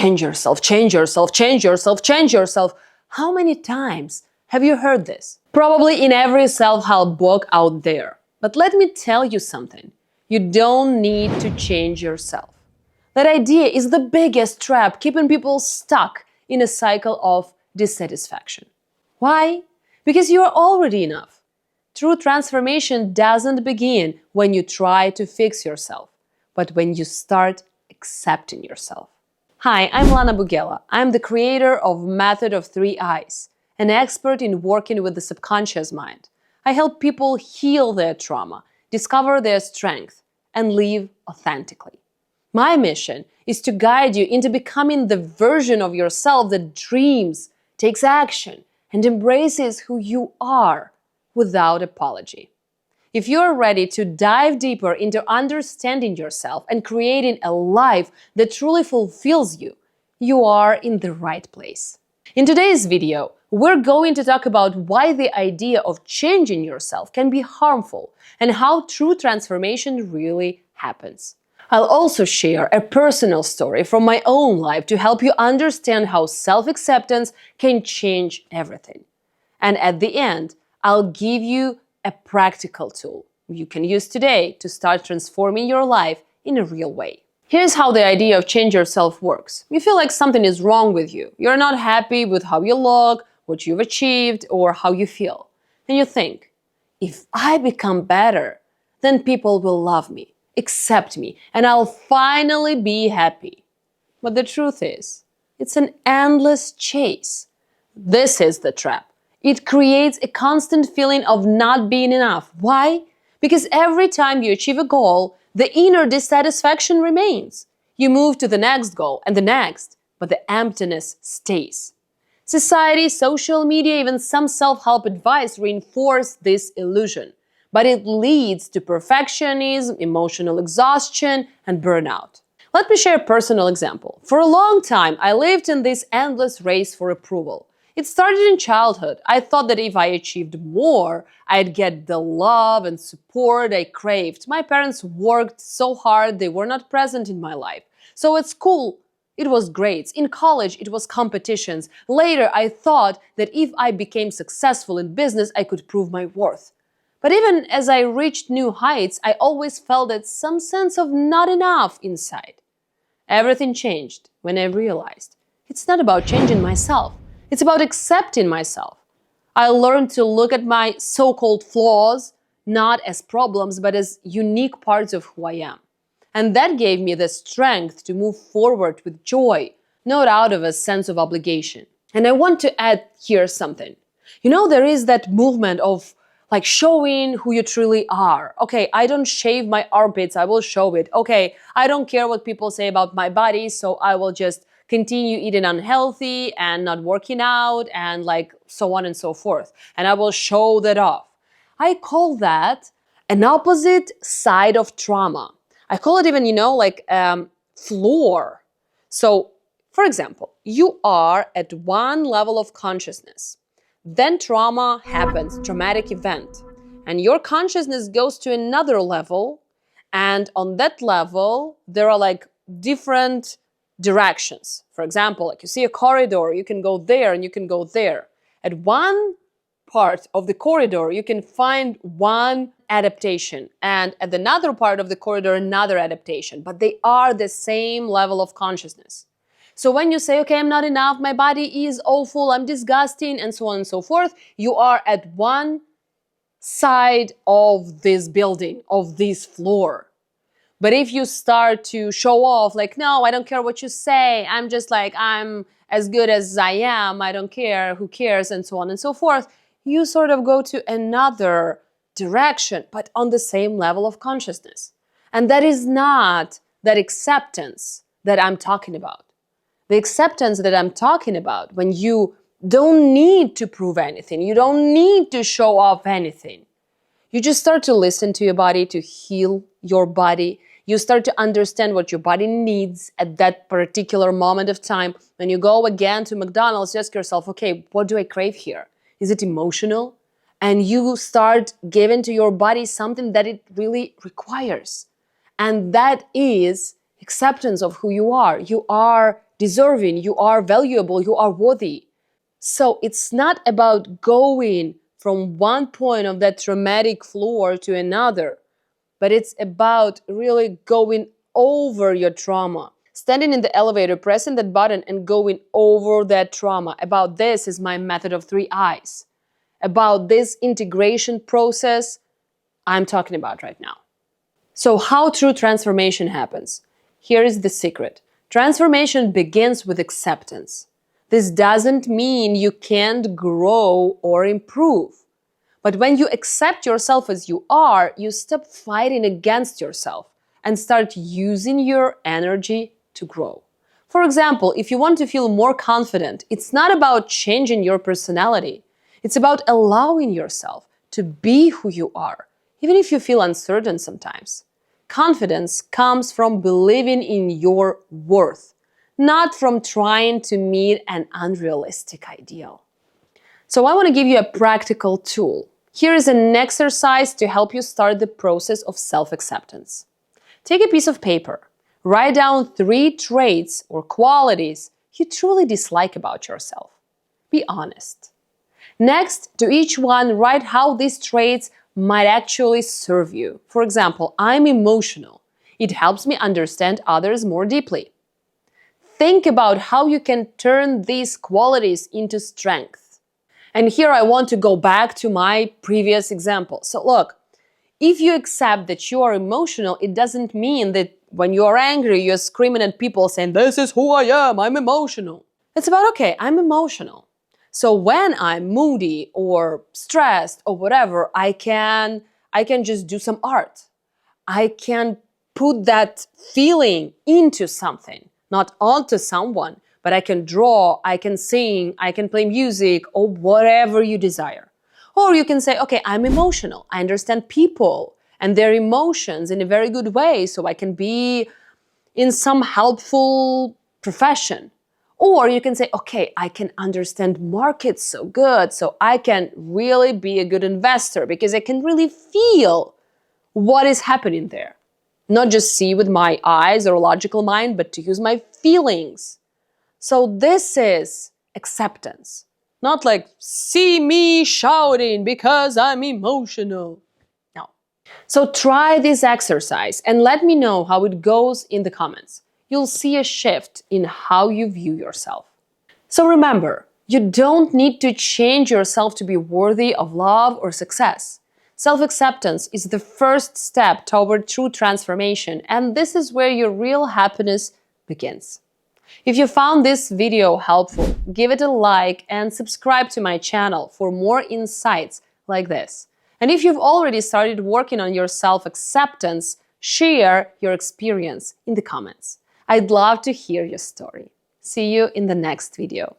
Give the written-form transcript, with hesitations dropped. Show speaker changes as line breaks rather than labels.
change yourself, change yourself, change yourself, change yourself. How many times have you heard this? Probably in every self-help book out there. But let me tell you something. You don't need to change yourself. That idea is the biggest trap keeping people stuck in a cycle of dissatisfaction. Why? Because you are already enough. True transformation doesn't begin when you try to fix yourself, but when you start accepting yourself. Hi, I'm Lana Bugela. I'm the creator of Method of 3 Eyes, an expert in working with the subconscious mind. I help people heal their trauma, discover their strength, and live authentically. My mission is to guide you into becoming the version of yourself that dreams, takes action, and embraces who you are without apology. If you're ready to dive deeper into understanding yourself and creating a life that truly fulfills you, you are in the right place. In today's video, we're going to talk about why the idea of changing yourself can be harmful and how true transformation really happens. I'll also share a personal story from my own life to help you understand how self-acceptance can change everything. And at the end, I'll give you a practical tool you can use today to start transforming your life in a real way. Here's how the idea of change yourself works. You feel like something is wrong with you. You're not happy with how you look, what you've achieved, or how you feel. And you think, if I become better, then people will love me, accept me, and I'll finally be happy. But the truth is, it's an endless chase. This is the trap. It creates a constant feeling of not being enough. Why? Because every time you achieve a goal, the inner dissatisfaction remains. You move to the next goal and the next, but the emptiness stays. Society, social media, even some self-help advice reinforce this illusion. But it leads to perfectionism, emotional exhaustion, and burnout. Let me share a personal example. For a long time, I lived in this endless race for approval. It started in childhood. I thought that if I achieved more, I'd get the love and support I craved. My parents worked so hard, they were not present in my life. So at school, it was grades. In college, it was competitions. Later, I thought that if I became successful in business, I could prove my worth. But even as I reached new heights, I always felt that some sense of not enough inside. Everything changed when I realized it's not about changing myself. It's about accepting myself. I learned to look at my so-called flaws not as problems, but as unique parts of who I am. And that gave me the strength to move forward with joy, not out of a sense of obligation. And I want to add here something. You know, there is that movement of like showing who you truly are. Okay, I don't shave my armpits, I will show it. Okay, I don't care what people say about my body, so I will just continue eating unhealthy and not working out and like so on and so forth. And I will show that off. I call that an opposite side of trauma. I call it even, like floor. So, for example, you are at one level of consciousness. Then trauma happens, traumatic event. And your consciousness goes to another level. And on that level, there are like different directions. For example, like you see a corridor, you can go there and you can go there. At one part of the corridor, you can find one adaptation, and at another part of the corridor, another adaptation, but they are the same level of consciousness. So when you say, okay, I'm not enough, my body is awful, I'm disgusting, and so on and so forth, you are at one side of this building, of this floor. But if you start to show off, like, no, I don't care what you say, I'm just like, I'm as good as I am, I don't care, who cares, and so on and so forth, you sort of go to another direction, but on the same level of consciousness. And that is not that acceptance that I'm talking about. The acceptance that I'm talking about, when you don't need to prove anything, you don't need to show off anything. You just start to listen to your body, to heal your body. You start to understand what your body needs at that particular moment of time. When you go again to McDonald's, you ask yourself, okay, what do I crave here? Is it emotional? And you start giving to your body something that it really requires. And that is acceptance of who you are. You are deserving, you are valuable, you are worthy. So it's not about going from one point of that traumatic floor to another, but it's about really going over your trauma. Standing in the elevator, pressing that button and going over that trauma. About this is my method of 3 I's. About this integration process I'm talking about right now. So, how true transformation happens? Here is the secret. Transformation begins with acceptance. This doesn't mean you can't grow or improve. But when you accept yourself as you are, you stop fighting against yourself and start using your energy to grow. For example, if you want to feel more confident, it's not about changing your personality. It's about allowing yourself to be who you are, even if you feel uncertain sometimes. Confidence comes from believing in your worth, not from trying to meet an unrealistic ideal. So I want to give you a practical tool. Here is an exercise to help you start the process of self-acceptance. Take a piece of paper. Write down 3 traits or qualities you truly dislike about yourself. Be honest. Next, to each one, write how these traits might actually serve you. For example, I'm emotional. It helps me understand others more deeply. Think about how you can turn these qualities into strength. And here I want to go back to my previous example. So look, if you accept that you are emotional, it doesn't mean that when you are angry, you're screaming at people saying, "This is who I am, I'm emotional." It's about, okay, I'm emotional. So when I'm moody or stressed or whatever, I can just do some art. I can put that feeling into something, not onto someone, but I can draw, I can sing, I can play music, or whatever you desire. Or you can say, okay, I'm emotional. I understand people and their emotions in a very good way, so I can be in some helpful profession. Or you can say, okay, I can understand markets so good, so I can really be a good investor because I can really feel what is happening there. Not just see with my eyes or logical mind, but to use my feelings. So this is acceptance. Not like, see me shouting because I'm emotional. No. So try this exercise and let me know how it goes in the comments. You'll see a shift in how you view yourself. So remember, you don't need to change yourself to be worthy of love or success. Self-acceptance is the first step toward true transformation, and this is where your real happiness begins. If you found this video helpful, give it a like and subscribe to my channel for more insights like this. And if you've already started working on your self-acceptance, share your experience in the comments. I'd love to hear your story. See you in the next video.